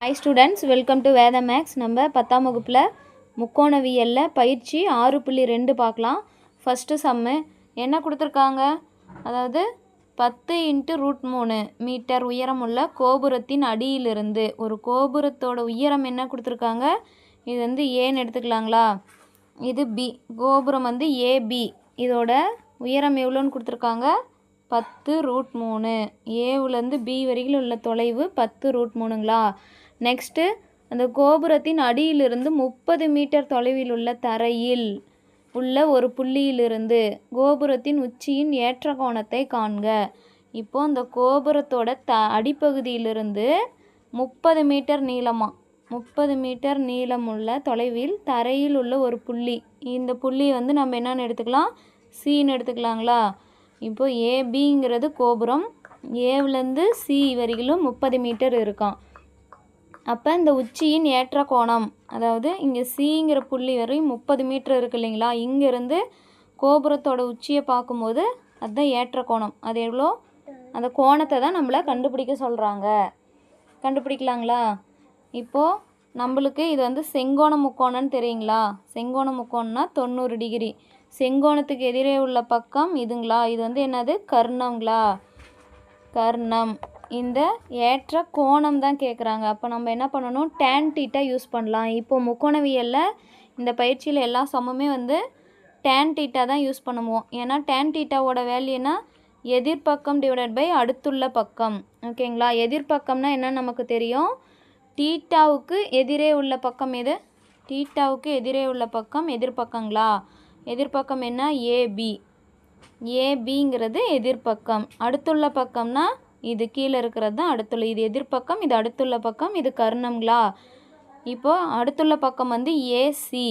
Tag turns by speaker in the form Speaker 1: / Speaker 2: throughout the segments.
Speaker 1: Hi students, welcome to வேத maths. நம்ம 10ஆம் வகுப்பில் முக்கோணவியலில் பயிற்சி 6.2 பார்க்கலாம். ஃபஸ்ட்டு சம்மு என்ன கொடுத்துருக்காங்க, அதாவது 10 × √3 மீட்டர் உயரமுள்ள கோபுரத்தின் அடியிலிருந்து ஒரு கோபுரத்தோட உயரம் என்ன கொடுத்துருக்காங்க, இது வந்து ஏன்னு எடுத்துக்கலாங்களா, இது பி, கோபுரம் வந்து ஏபி, இதோட உயரம் எவ்வளோன்னு கொடுத்துருக்காங்க 10 √3. ஏவுலேருந்து பி வரைக்கும் உள்ள தொலைவு 10 √3ங்களா. நெக்ஸ்ட்டு அந்த கோபுரத்தின் அடியிலிருந்து 30 மீட்டர் தொலைவில் உள்ள தரையில் உள்ள ஒரு புள்ளியிலிருந்து கோபுரத்தின் உச்சியின் ஏற்ற கோணத்தை காண்க. இப்போது அந்த கோபுரத்தோட அடிப்பகுதியிலிருந்து 30 மீட்டர் நீளமாக 30 மீட்டர் நீளமுள்ள தொலைவில் தரையில் உள்ள ஒரு புள்ளி, இந்த புள்ளி வந்து நம்ம என்னென்னு எடுத்துக்கலாம், சின்னு எடுத்துக்கலாங்களா. இப்போது ஏபிங்கிறது கோபுரம், ஏவிலேருந்து சி வரையிலும் 30 மீட்டர் இருக்கான். அப்போ இந்த உச்சியின் ஏற்ற கோணம், அதாவது இங்கே சிங்கிற புள்ளி வரையும் 30 மீட்டர் இருக்குது இல்லைங்களா, இங்கேருந்து கோபுரத்தோட உச்சியை பார்க்கும்போது அதுதான் ஏற்ற கோணம். அது எவ்வளோ, அந்த கோணத்தை தான் நம்மளை கண்டுபிடிக்க சொல்கிறாங்க. கண்டுபிடிக்கலாங்களா. இப்போது நம்மளுக்கு இது வந்து செங்கோண முக்கோணம்னு தெரியுங்களா. செங்கோண முக்கோணம்னா 90 டிகிரி. செங்கோணத்துக்கு எதிரே உள்ள பக்கம் இதுங்களா, இது வந்து என்னது கர்ணங்களா, கர்ணம். இந்த ஏற்ற கோணம் தான் கேட்குறாங்க. அப்போ நம்ம என்ன பண்ணணும், tan θ யூஸ் பண்ணலாம். இப்போது முக்கோணவியலில் இந்த பயிற்சியில் எல்லா சமமே வந்து tan θ தான் யூஸ் பண்ணுவோம். ஏன்னா tan θவோட வேல்யூனா எதிர்பக்கம் / அடுத்துள்ள பக்கம். ஓகேங்களா. எதிர்பக்கம்னா என்ன நமக்கு தெரியும், தீட்டாவுக்கு எதிரே உள்ள பக்கம் எது, தீட்டாவுக்கு எதிரே உள்ள பக்கம் எதிர்பக்கங்களா. எதிர்பக்கம் என்ன, ஏபி, ஏபிங்கிறது எதிர்பக்கம். அடுத்துள்ள பக்கம்னா இது கீழே இருக்கிறது தான் அடுத்துள்ள, இது எதிர்பக்கம், இது அடுத்துள்ள பக்கம், இது கர்ணங்களா. இப்போது அடுத்துள்ள பக்கம் வந்து ஏசி.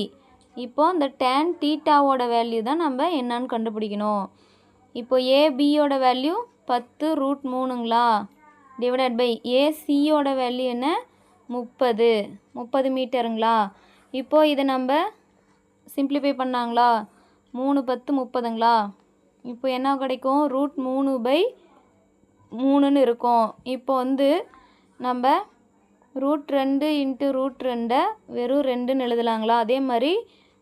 Speaker 1: இப்போது இந்த tan θவோட வேல்யூ தான் நம்ம என்னன்னு கண்டுபிடிக்கணும். இப்போது ஏபியோட வேல்யூ 10 √3ங்களா, / ஏசியோட வேல்யூ என்ன 30 மீட்டருங்களா. இப்போது இதை நம்ம சிம்பிளிஃபை பண்ணாங்களா, 3 10 30ங்களா. இப்போ என்ன கிடைக்கும், √3/3ன்னு இருக்கும். இப்போ வந்து நம்ம √2 × √2 வெறும் 2ன்னு எழுதலாங்களா. அதே மாதிரி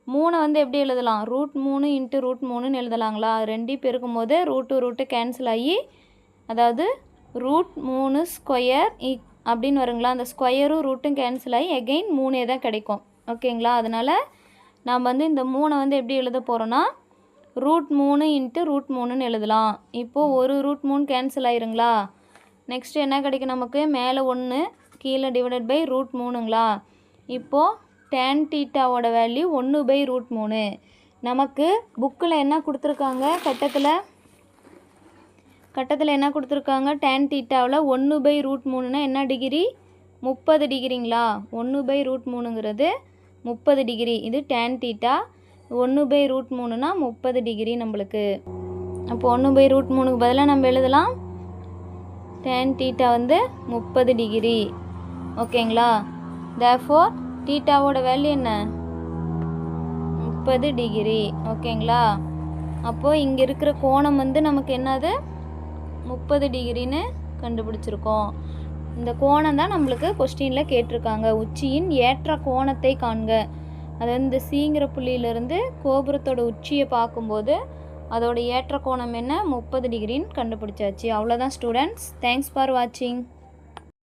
Speaker 1: 3 வந்து எப்படி எழுதலாம், √3 × √3ன்னு எழுதலாங்களா. ரெண்டையும் பெருக்கும் போது √2 கேன்சல் ஆகி, அதாவது √3² அப்படின்னு வருங்களா. அந்த ஸ்கொயரும் ரூட்டும் கேன்சல் ஆகி எகெயின் 3 தான் கிடைக்கும். ஓகேங்களா. அதனால் நாம் வந்து இந்த 3 வந்து எப்படி எழுத போகிறோன்னா √3 × √3ன்னு எழுதலாம். இப்போது ஒரு √3 கேன்சல் ஆயிருங்களா. நெக்ஸ்ட்டு என்ன கிடைக்கும் நமக்கு, மேலே 1 கீழே / √3ங்களா. இப்போது tan θவோட வேல்யூ 1/√3. நமக்கு புக்கில் என்ன கொடுத்துருக்காங்க, கட்டத்தில் என்ன கொடுத்துருக்காங்க, tan θவில் 1/√3னா என்ன டிகிரி, 30 டிகிரிங்களா. 1/√3ங்கிறது 30 டிகிரி. இது tan θ. 1/√3னா 30 டிகிரி நம்மளுக்கு. அப்போ 1/√3க்கு பதிலாக நம்ம எழுதலாம் tan θ வந்து 30 டிகிரி. ஓகேங்களா. தேர்ஃபோர் θவோட வேல்யூ என்ன, 30 டிகிரி. ஓகேங்களா. அப்போது இங்கே இருக்கிற கோணம் வந்து நமக்கு என்னது 30 டிகிரின்னு கண்டுபிடிச்சிருக்கோம். இந்த கோணம் தான் நம்மளுக்கு கொஸ்டினில் கேட்டிருக்காங்க. உச்சியின் ஏற்ற கோணத்தை காண்க. அதாவது இந்த சிங்கிற புள்ளியிலேருந்து கோபுரத்தோட உச்சியை பார்க்கும்போது அதோட ஏற்ற கோணம் என்ன 30 டிகிரின்னு கண்டுபிடிச்சாச்சு. அவ்வளோதான் ஸ்டூடெண்ட்ஸ். தேங்க்ஸ் ஃபார் வாட்சிங்.